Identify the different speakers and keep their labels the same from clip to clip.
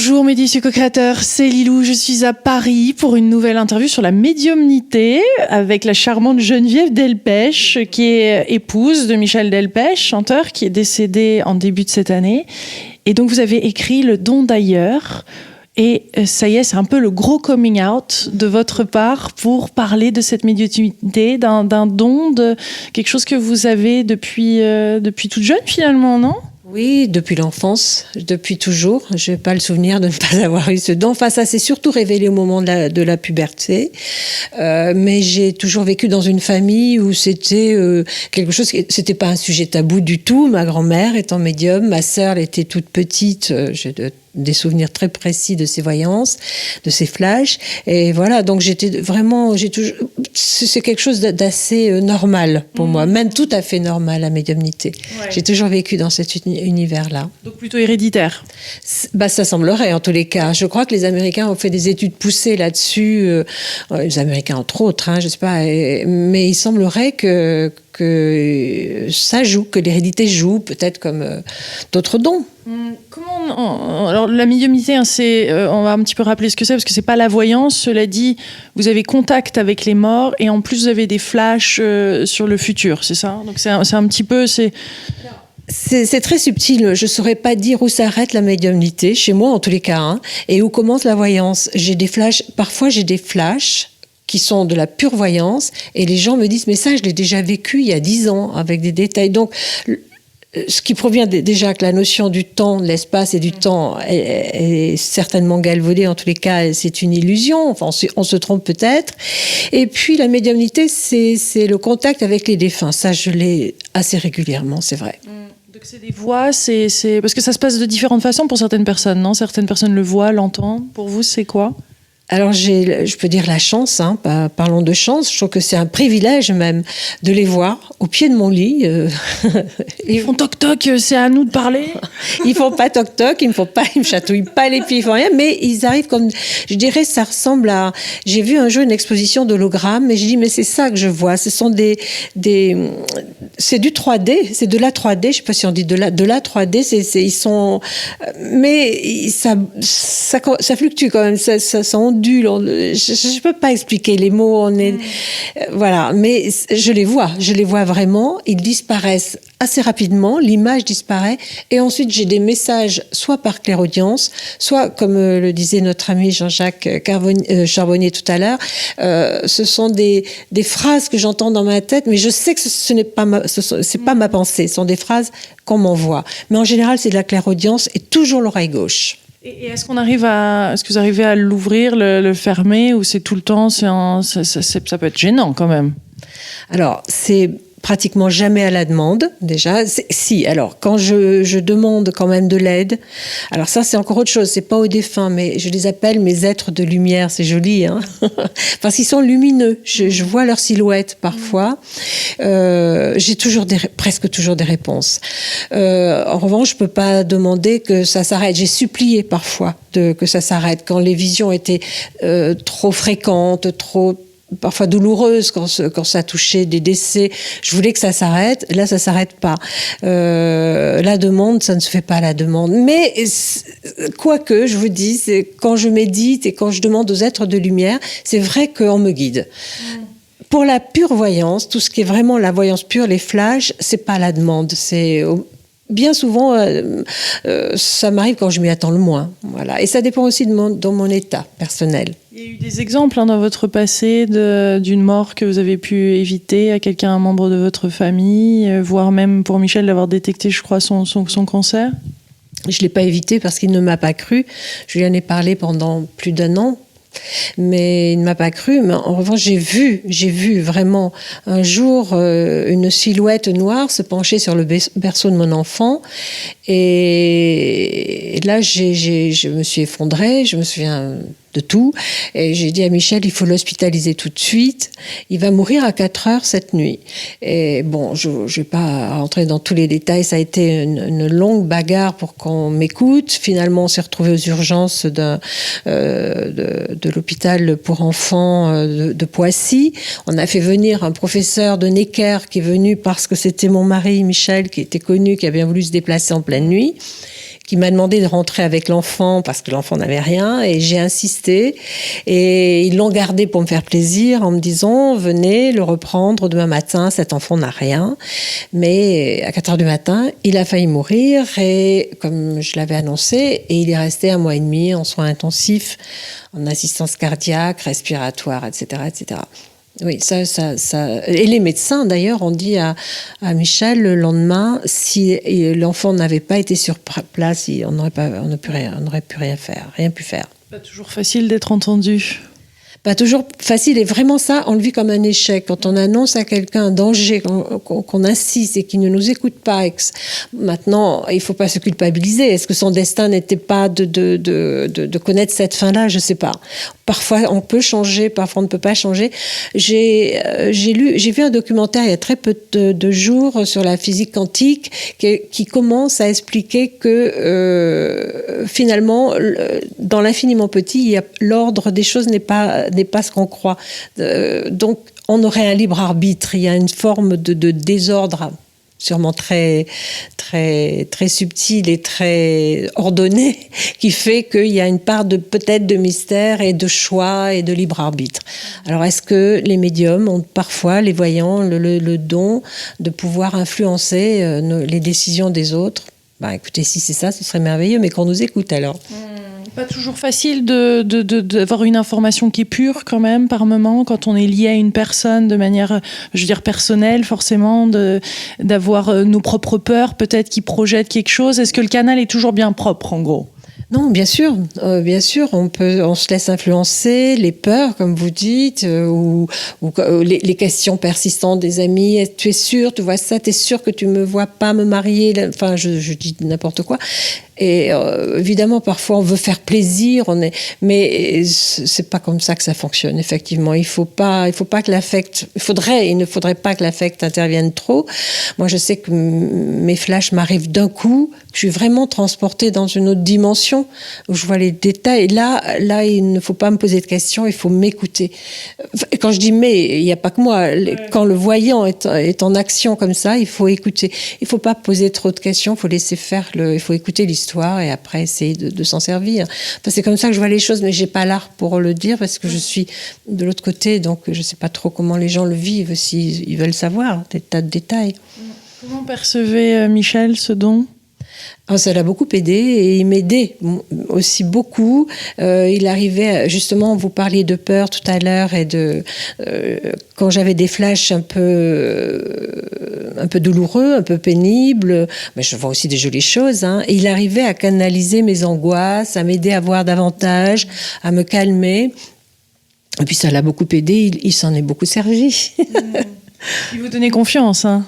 Speaker 1: Bonjour mes délicieux co-créateurs, c'est Lilou, je suis à Paris pour une nouvelle interview sur la médiumnité avec la charmante Geneviève Delpech qui est épouse de Michel Delpech, chanteur qui est décédé en début de cette année. Et donc vous avez écrit Le don d'ailleurs et ça y est, c'est un peu le gros coming out de votre part pour parler de cette médiumnité, d'un don, de quelque chose que vous avez depuis toute jeune finalement, non ?
Speaker 2: Oui, depuis l'enfance, depuis toujours. Je n'ai pas le souvenir de ne pas avoir eu ce don. Enfin, ça s'est surtout révélé au moment de la puberté. Mais j'ai toujours vécu dans une famille où c'était quelque chose, c'était pas un sujet tabou du tout. Ma grand-mère étant médium, ma sœur, elle était toute petite. J'ai des souvenirs très précis de ses voyances, de ses flashs. Et voilà, donc j'étais vraiment, c'est quelque chose d'assez normal pour moi, même tout à fait normal, la médiumnité. Ouais. J'ai toujours vécu dans cet univers-là.
Speaker 1: Donc plutôt héréditaire.
Speaker 2: Ça semblerait en tous les cas. Je crois que les Américains ont fait des études poussées là-dessus, les Américains entre autres, je sais pas, mais il semblerait que ça joue, que l'hérédité joue, peut-être comme d'autres dons.
Speaker 1: Alors la médiumnité, on va un petit peu rappeler ce que c'est, parce que c'est pas la voyance. Cela dit, vous avez contact avec les morts et en plus vous avez des flashs sur le futur, c'est ça ? Donc c'est un petit peu...
Speaker 2: C'est très subtil. Je saurais pas dire où s'arrête la médiumnité, chez moi en tous les cas, et où commence la voyance. Parfois j'ai des flashs qui sont de la pure voyance, et les gens me disent « mais ça, je l'ai déjà vécu il y a 10 ans, avec des détails ». Donc, ce qui provient déjà que la notion du temps, de l'espace et du temps est certainement galvaudée, en tous les cas, c'est une illusion, enfin, on se trompe peut-être. Et puis, la médiumnité, c'est le contact avec les défunts. Ça, je l'ai assez régulièrement, c'est vrai.
Speaker 1: Donc c'est des voix, c'est parce que ça se passe de différentes façons pour certaines personnes, non ? Certaines personnes le voient, l'entendent. Pour vous, c'est quoi ?
Speaker 2: Alors je peux dire la chance, parlons de chance, je trouve que c'est un privilège même de les voir au pied de mon lit.
Speaker 1: Ils font toc-toc, c'est à nous de parler.
Speaker 2: Ils font pas toc-toc, ils me chatouillent pas les pieds, ils font rien, mais ils arrivent comme, je dirais, ça ressemble à, j'ai vu un jour une exposition d'hologrammes et je dis mais c'est ça que je vois, ce sont c'est du 3D, c'est de la 3D, je sais pas si on dit de la 3D, ils sont, mais ça fluctue quand même, ça ondule, je peux pas expliquer les mots, voilà, mais je les vois vraiment, ils disparaissent assez rapidement, l'image disparaît, et ensuite j'ai des messages, soit par clairaudience, soit, comme le disait notre ami Jean-Jacques Charbonnier tout à l'heure, ce sont des phrases que j'entends dans ma tête, mais je sais que ce n'est pas c'est pas ma pensée, ce sont des phrases qu'on m'envoie. Mais en général, c'est de la clairaudience et toujours l'oreille gauche.
Speaker 1: Et est-ce que vous arrivez à l'ouvrir, le fermer, ou c'est tout le temps, ça peut être gênant quand même?
Speaker 2: Alors, c'est pratiquement jamais à la demande, déjà. Alors, quand je demande quand même de l'aide, alors ça, c'est encore autre chose, c'est pas aux défunts, mais je les appelle mes êtres de lumière, c'est joli, parce qu'ils sont lumineux, je vois leur silhouette parfois, j'ai presque toujours des réponses. En revanche, je peux pas demander que ça s'arrête, j'ai supplié parfois que ça s'arrête, quand les visions étaient trop fréquentes, parfois douloureuse quand ça touchait des décès. Je voulais que ça s'arrête. Là, ça s'arrête pas. La demande, ça ne se fait pas à la demande. Mais quoique, je vous dis, quand je médite et quand je demande aux êtres de lumière, c'est vrai qu'on me guide. Pour la pure voyance, tout ce qui est vraiment la voyance pure, les flashs, c'est pas à la demande. Bien souvent, ça m'arrive quand je m'y attends le moins. Voilà. Et ça dépend aussi de mon état personnel.
Speaker 1: Il y a eu des exemples dans votre passé d'une mort que vous avez pu éviter à quelqu'un, un membre de votre famille, voire même pour Michel d'avoir détecté, je crois, son cancer ?
Speaker 2: Je ne l'ai pas évité parce qu'il ne m'a pas cru. Je lui en ai parlé pendant plus d'1 an. Mais il ne m'a pas cru. Mais en revanche, j'ai vu vraiment un jour une silhouette noire se pencher sur le berceau de mon enfant. Et là, je me suis effondrée. Je me souviens de tout. Et j'ai dit à Michel, il faut l'hospitaliser tout de suite. Il va mourir à 4 heures cette nuit. Et bon, je ne vais pas rentrer dans tous les détails. Ça a été une longue bagarre pour qu'on m'écoute. Finalement, on s'est retrouvés aux urgences de l'hôpital pour enfants de Poissy. On a fait venir un professeur de Necker qui est venu parce que c'était mon mari, Michel, qui était connu, qui a bien voulu se déplacer en pleine nuit, qui m'a demandé de rentrer avec l'enfant parce que l'enfant n'avait rien et j'ai insisté et ils l'ont gardé pour me faire plaisir en me disant venez le reprendre demain matin, cet enfant n'a rien. Mais à 4 heures du matin, il a failli mourir et comme je l'avais annoncé, et il est resté 1 mois et demi en soins intensifs, en assistance cardiaque, respiratoire, etc., etc. Oui, ça. Et les médecins, d'ailleurs, ont dit à Michel le lendemain, si l'enfant n'avait pas été sur place, on n'aurait pu rien faire.
Speaker 1: Pas toujours facile d'être entendu.
Speaker 2: Pas toujours facile, et vraiment ça, on le vit comme un échec. Quand on annonce à quelqu'un un danger, qu'on insiste et qu'il ne nous écoute pas, maintenant, il ne faut pas se culpabiliser. Est-ce que son destin n'était pas de connaître cette fin-là? Je ne sais pas. Parfois, on peut changer, parfois on ne peut pas changer. J'ai vu un documentaire il y a très peu de jours sur la physique quantique qui commence à expliquer que finalement, dans l'infiniment petit, l'ordre des choses n'est pas ce qu'on croit. Donc, on aurait un libre arbitre. Il y a une forme de désordre sûrement très, très, très subtil et très ordonné qui fait qu'il y a une part peut-être de mystère et de choix et de libre arbitre. Alors, est-ce que les médiums ont parfois, les voyants, le don de pouvoir influencer les décisions des autres? Écoutez, si c'est ça, ce serait merveilleux, mais qu'on nous écoute alors.
Speaker 1: Pas toujours facile d'avoir une information qui est pure quand même par moment quand on est lié à une personne de manière, je veux dire, personnelle forcément, d'avoir nos propres peurs peut-être qui projettent quelque chose. Est-ce que le canal est toujours bien propre en gros?
Speaker 2: Non, bien sûr, on se laisse influencer, les peurs, comme vous dites, ou les questions persistantes des amis. Tu es sûr, tu vois ça, tu es sûr que tu me vois pas me marier? Enfin, je dis n'importe quoi. Et évidemment, parfois, on veut faire plaisir, mais c'est pas comme ça que ça fonctionne. Effectivement, il ne faudrait pas que l'affect intervienne trop. Moi, je sais que mes flashs m'arrivent d'un coup, que je suis vraiment transportée dans une autre dimension où je vois les détails. Et là, il ne faut pas me poser de questions, il faut m'écouter. Quand je dis mais, il n'y a pas que moi. Quand le voyant est en action comme ça, il faut écouter. Il ne faut pas poser trop de questions, il faut laisser faire, il faut écouter l'histoire et après essayer de s'en servir. Enfin, c'est comme ça que je vois les choses, mais j'ai pas l'art pour le dire parce que je suis de l'autre côté, donc je sais pas trop comment les gens le vivent, s'ils veulent savoir des tas de détails.
Speaker 1: Comment percevait Michel ce don?
Speaker 2: Ça l'a beaucoup aidé et il m'aidait aussi beaucoup. Il arrivait, justement, vous parliez de peur tout à l'heure et quand j'avais des flashs un peu douloureux, un peu pénibles, mais je vois aussi des jolies choses, et il arrivait à canaliser mes angoisses, à m'aider à voir davantage, à me calmer. Et puis ça l'a beaucoup aidé, il s'en est beaucoup servi.
Speaker 1: Il vous donnait confiance, hein?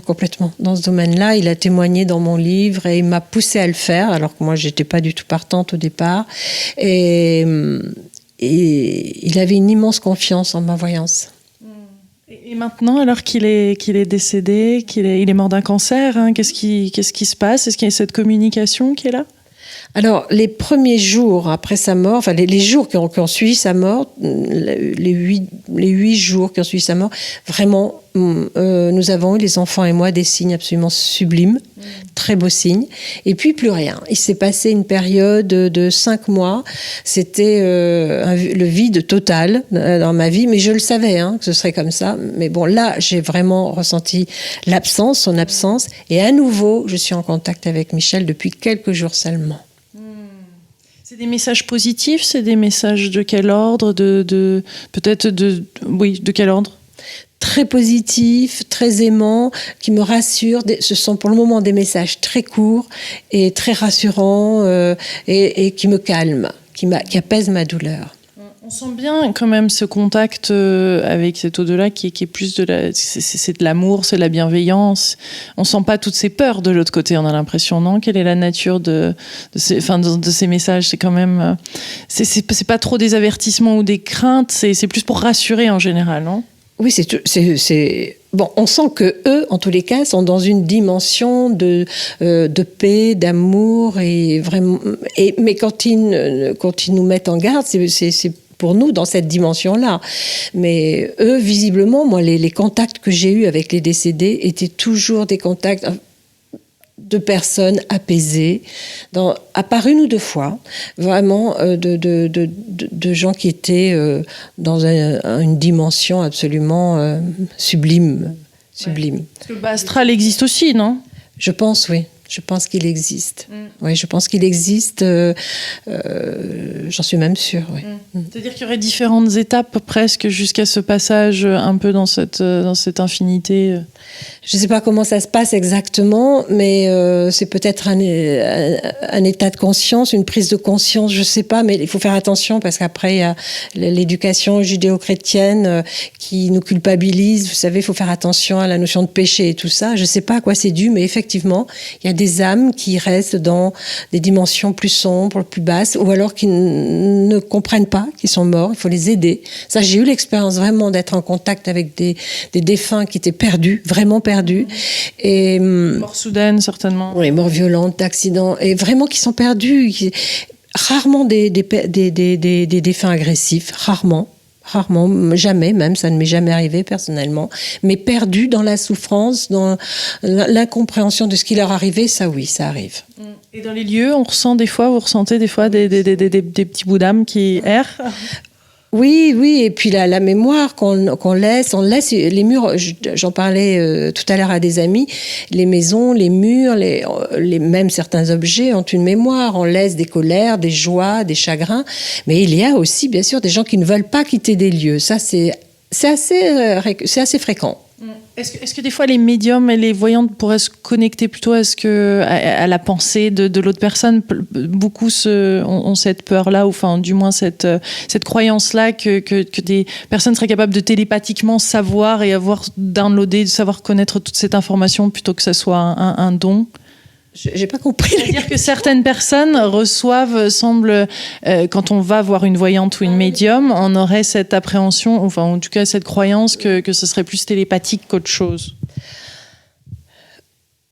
Speaker 2: Complètement. Dans ce domaine-là, il a témoigné dans mon livre et il m'a poussée à le faire, alors que moi, je n'étais pas du tout partante au départ. Et il avait une immense confiance en ma voyance.
Speaker 1: Et maintenant, alors qu'il est décédé, il est mort d'un cancer, qu'est-ce qui se passe? Est-ce qu'il y a cette communication qui est là?
Speaker 2: Alors, les premiers jours après sa mort, enfin les jours qui ont suivi sa mort, les 8 jours qui ont suivi sa mort, vraiment, nous avons eu, les enfants et moi, des signes absolument sublimes, très beaux signes. Et puis, plus rien. Il s'est passé une période de 5 mois. C'était le vide total dans ma vie, mais je le savais que ce serait comme ça. Mais bon, là, j'ai vraiment ressenti son absence. Et à nouveau, je suis en contact avec Michel depuis quelques jours seulement.
Speaker 1: C'est des messages positifs, c'est des messages de quel ordre, de quel ordre?
Speaker 2: Très positifs, très aimants, qui me rassurent. Ce sont pour le moment des messages très courts et très rassurants et qui me calment, qui apaisent ma douleur.
Speaker 1: On sent bien quand même ce contact avec cet au-delà qui est plus c'est de l'amour, c'est de la bienveillance. On sent pas toutes ces peurs de l'autre côté, on a l'impression, non? Quelle est la nature de ces messages? C'est quand même, c'est pas trop des avertissements ou des craintes, c'est plus pour rassurer en général, non?
Speaker 2: Oui, bon, on sent que eux, en tous les cas, sont dans une dimension de paix, d'amour et vraiment. Mais quand ils nous mettent en garde, c'est pour nous dans cette dimension-là. Mais eux, visiblement, moi, les contacts que j'ai eus avec les décédés étaient toujours des contacts de personnes apaisées, à part une ou deux fois, vraiment de gens qui étaient dans une dimension absolument sublime.
Speaker 1: Ouais. Parce que astral existe aussi, non ?
Speaker 2: Je pense, oui. Je pense qu'il existe. Oui, je pense qu'il existe. J'en suis même sûre. Oui.
Speaker 1: C'est-à-dire qu'il y aurait différentes étapes presque jusqu'à ce passage un peu dans cette infinité.
Speaker 2: Je ne sais pas comment ça se passe exactement, mais c'est peut-être un état de conscience, une prise de conscience, je ne sais pas, mais il faut faire attention parce qu'après, il y a l'éducation judéo-chrétienne qui nous culpabilise. Vous savez, il faut faire attention à la notion de péché et tout ça. Je ne sais pas à quoi c'est dû, mais effectivement, il y a des âmes qui restent dans des dimensions plus sombres, plus basses, ou alors qui ne comprennent pas qu'ils sont morts. Il faut les aider. Ça, j'ai eu l'expérience vraiment d'être en contact avec des défunts qui étaient perdus, vraiment perdus. Et
Speaker 1: mort soudaine, certainement.
Speaker 2: Oui, mort violente, d'accident, et vraiment qui sont perdus. Rarement des défunts agressifs, rarement, jamais même, ça ne m'est jamais arrivé personnellement, mais perdus dans la souffrance, dans l'incompréhension de ce qui leur arrivait, ça oui, ça arrive.
Speaker 1: Et dans les lieux, vous ressentez des fois des petits bouts d'âme qui errent ?
Speaker 2: Oui, et puis la mémoire qu'on laisse, on laisse les murs. J'en parlais tout à l'heure à des amis. Les maisons, les murs, même certains objets ont une mémoire. On laisse des colères, des joies, des chagrins. Mais il y a aussi, bien sûr, des gens qui ne veulent pas quitter des lieux. Ça, c'est assez fréquent.
Speaker 1: Est-ce que des fois les médiums et les voyantes pourraient se connecter plutôt à la pensée de l'autre personne ? Beaucoup ont cette peur-là, ou enfin du moins cette croyance-là que des personnes seraient capables de télépathiquement savoir et avoir downloadé, de savoir connaître toute cette information plutôt que ça soit un don.
Speaker 2: J'ai pas compris.
Speaker 1: C'est-à-dire que certaines personnes semblent, quand on va voir une voyante ou une médium, on aurait cette appréhension, enfin en tout cas cette croyance que ce serait plus télépathique qu'autre chose.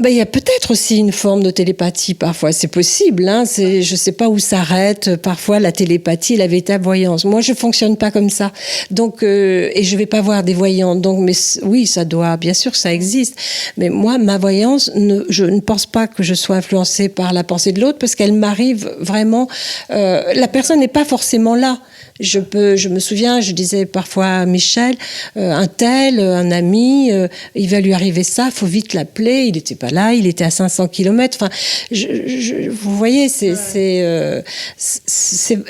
Speaker 2: Il y a peut-être aussi une forme de télépathie parfois, c'est possible. Je ne sais pas où s'arrête parfois la télépathie et la véritable voyance. Moi, je fonctionne pas comme ça, donc et je vais pas voir des voyantes. Donc, mais oui, ça doit, bien sûr, ça existe. Mais moi, ma voyance, je ne pense pas que je sois influencée par la pensée de l'autre, parce qu'elle m'arrive vraiment. La personne n'est pas forcément là. Je me souviens, je disais parfois à Michel, un ami, il va lui arriver ça, faut vite l'appeler. Il n'était pas là, il était à 500 km. Enfin, vous voyez, c'est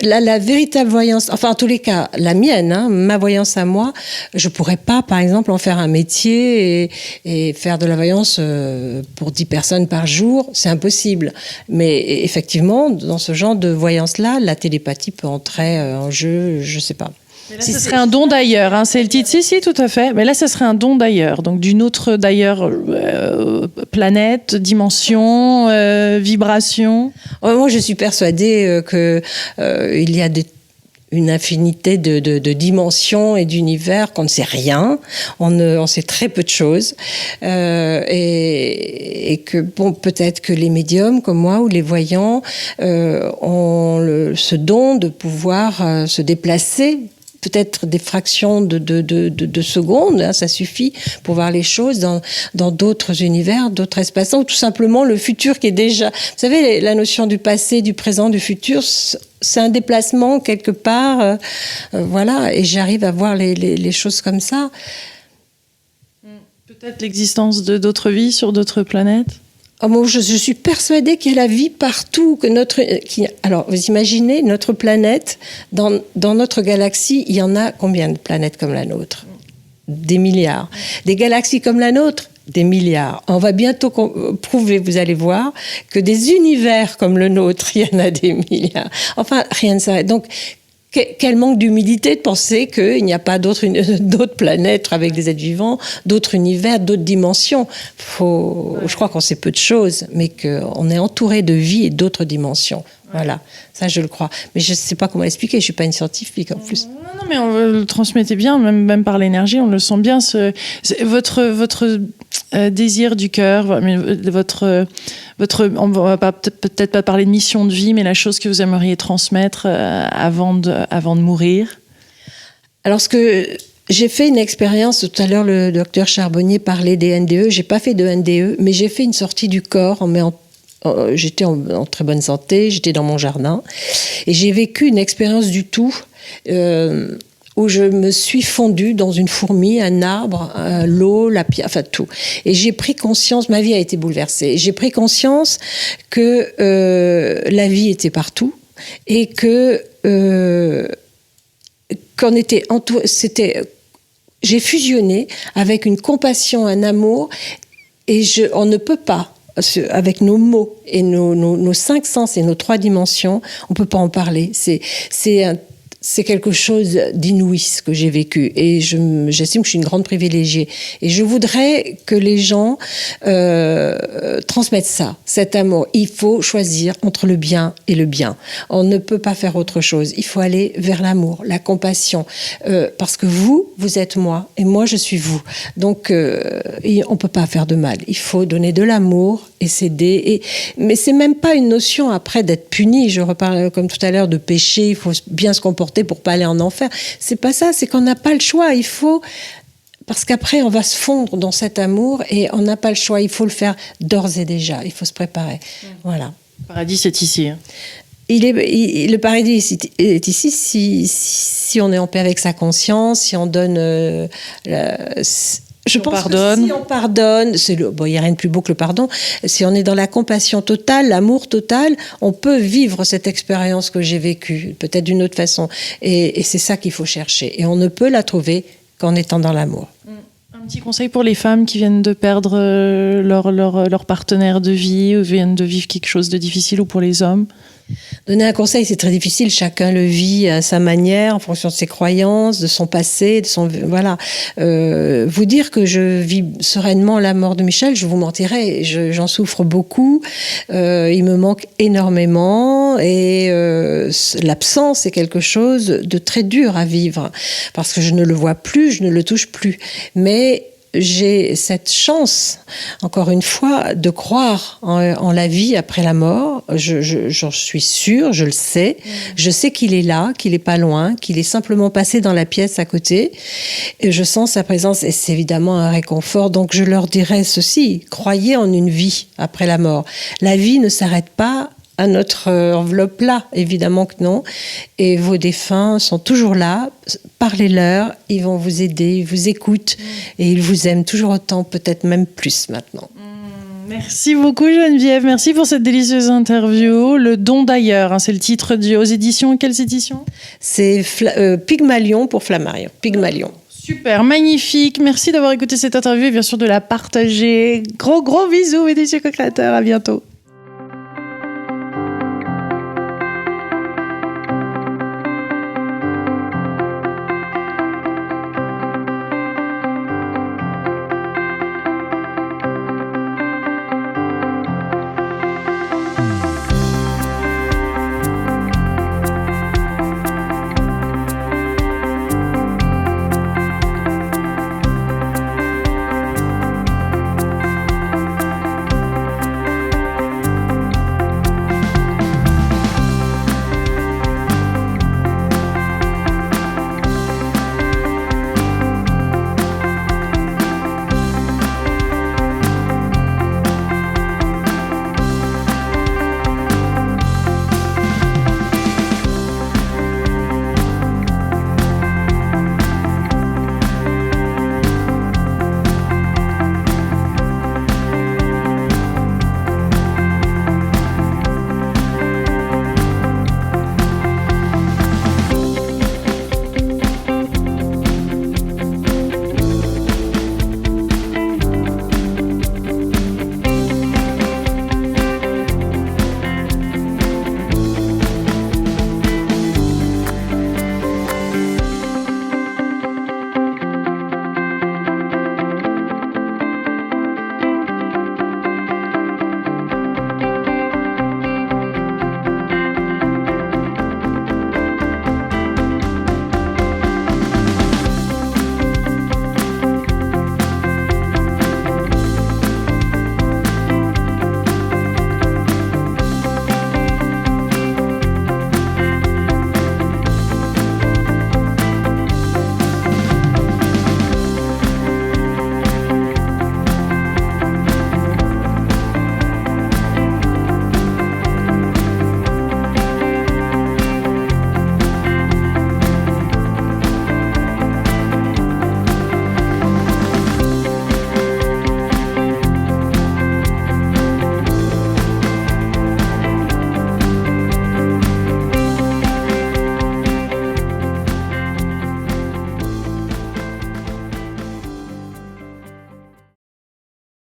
Speaker 2: la véritable voyance. Enfin, en tous les cas, la mienne, ma voyance à moi, je pourrais pas, par exemple, en faire un métier et faire de la voyance pour 10 personnes par jour. C'est impossible. Mais effectivement, dans ce genre de voyance-là, la télépathie peut entrer en jeu. Je ne sais pas.
Speaker 1: Mais là, ce serait un don d'ailleurs, c'est le titre. Si, tout à fait. Mais là, ce serait un don d'ailleurs, donc d'une autre d'ailleurs planète, dimension, vibration.
Speaker 2: Moi, je suis persuadée que il y a une infinité de dimensions et d'univers qu'on ne sait rien. On sait très peu de choses. Et que, bon, peut-être que les médiums, comme moi, ou les voyants, ont ce don de pouvoir se déplacer, peut-être des fractions de secondes, ça suffit pour voir les choses dans d'autres univers, d'autres espaces, ou tout simplement le futur qui est déjà... Vous savez, la notion du passé, du présent, du futur, c'est un déplacement quelque part, voilà, et j'arrive à voir les choses comme ça.
Speaker 1: Peut-être l'existence d'autres vies sur d'autres planètes ?
Speaker 2: Moi, je suis persuadée qu'il y a la vie partout. Alors, vous imaginez, notre planète, dans notre galaxie, il y en a combien de planètes comme la nôtre ? Des milliards. Des galaxies comme la nôtre ? Des milliards. On va bientôt prouver, vous allez voir, que des univers comme le nôtre, il y en a des milliards. Enfin, rien ne s'arrête. Donc, quel manque d'humilité de penser qu'il n'y a pas d'autres planètes avec des êtres vivants, d'autres univers, d'autres dimensions. Je crois qu'on sait peu de choses, mais qu'on est entouré de vie et d'autres dimensions. Voilà, ça je le crois. Mais je ne sais pas comment l'expliquer, je ne suis pas une scientifique en plus.
Speaker 1: Non, mais on le transmettait bien, même par l'énergie, on le sent bien. Votre désir du cœur, on va peut-être pas parler de mission de vie, mais la chose que vous aimeriez transmettre avant de mourir.
Speaker 2: Alors J'ai fait une expérience, tout à l'heure le docteur Charbonnier parlait des NDE, j'ai pas fait de NDE, mais j'ai fait une sortie du corps, j'étais en très bonne santé, j'étais dans mon jardin, et j'ai vécu une expérience du tout, où je me suis fondue dans une fourmi, un arbre, l'eau, la pierre, enfin tout. Et j'ai pris conscience, ma vie a été bouleversée, j'ai pris conscience que la vie était partout, et que qu'on était j'ai fusionné avec une compassion, un amour, et on ne peut pas, avec nos mots et nos 5 sens et nos 3 dimensions, on ne peut pas en parler. C'est quelque chose d'inouï ce que j'ai vécu, et j'estime que je suis une grande privilégiée, et je voudrais que les gens transmettent ça, cet amour. Il faut choisir entre le bien et le bien, on ne peut pas faire autre chose, il faut aller vers l'amour, la compassion, parce que vous êtes moi et moi je suis vous, donc on ne peut pas faire de mal, il faut donner de l'amour et s'aider, mais c'est même pas une notion après d'être puni, je reparle comme tout à l'heure de péché, il faut bien se comporter pour pas aller en enfer. C'est pas ça, c'est qu'on n'a pas le choix. Il faut, parce qu'après on va se fondre dans cet amour et on n'a pas le choix. Il faut le faire d'ores et déjà. Il faut se préparer. Voilà.
Speaker 1: Le paradis, c'est ici.
Speaker 2: Le paradis est ici si on est en paix avec sa conscience, si on donne. Je pense que si on pardonne, il n'y a rien de plus beau que le pardon. Si on est dans la compassion totale, l'amour total, on peut vivre cette expérience que j'ai vécue, peut-être d'une autre façon. Et c'est ça qu'il faut chercher. Et on ne peut la trouver qu'en étant dans l'amour.
Speaker 1: Un petit conseil pour les femmes qui viennent de perdre leur partenaire de vie, ou viennent de vivre quelque chose de difficile, ou pour les hommes?
Speaker 2: Donner un conseil, c'est très difficile. Chacun le vit à sa manière, en fonction de ses croyances, de son passé, voilà. Vous dire que je vis sereinement la mort de Michel, je vous mentirais. J'en souffre beaucoup. Il me manque énormément, et l'absence est quelque chose de très dur à vivre, parce que je ne le vois plus, je ne le touche plus. Mais j'ai cette chance, encore une fois, de croire en la vie après la mort. J'en suis sûre, je le sais. Je sais qu'il est là, qu'il n'est pas loin, qu'il est simplement passé dans la pièce à côté. Et je sens sa présence, et c'est évidemment un réconfort. Donc je leur dirais ceci: croyez en une vie après la mort. La vie ne s'arrête pas à notre enveloppe là, évidemment que non. Et vos défunts sont toujours là, parlez-leur, ils vont vous aider, ils vous écoutent, et ils vous aiment toujours autant, peut-être même plus maintenant.
Speaker 1: Merci beaucoup Geneviève, merci pour cette délicieuse interview. Le don d'ailleurs, c'est le titre aux éditions. Quelles éditions? C'est
Speaker 2: Pygmalion pour Flammarion. Pygmalion.
Speaker 1: Super, magnifique. Merci d'avoir écouté cette interview et bien sûr de la partager. Gros bisous, messieurs co-créateurs. À bientôt.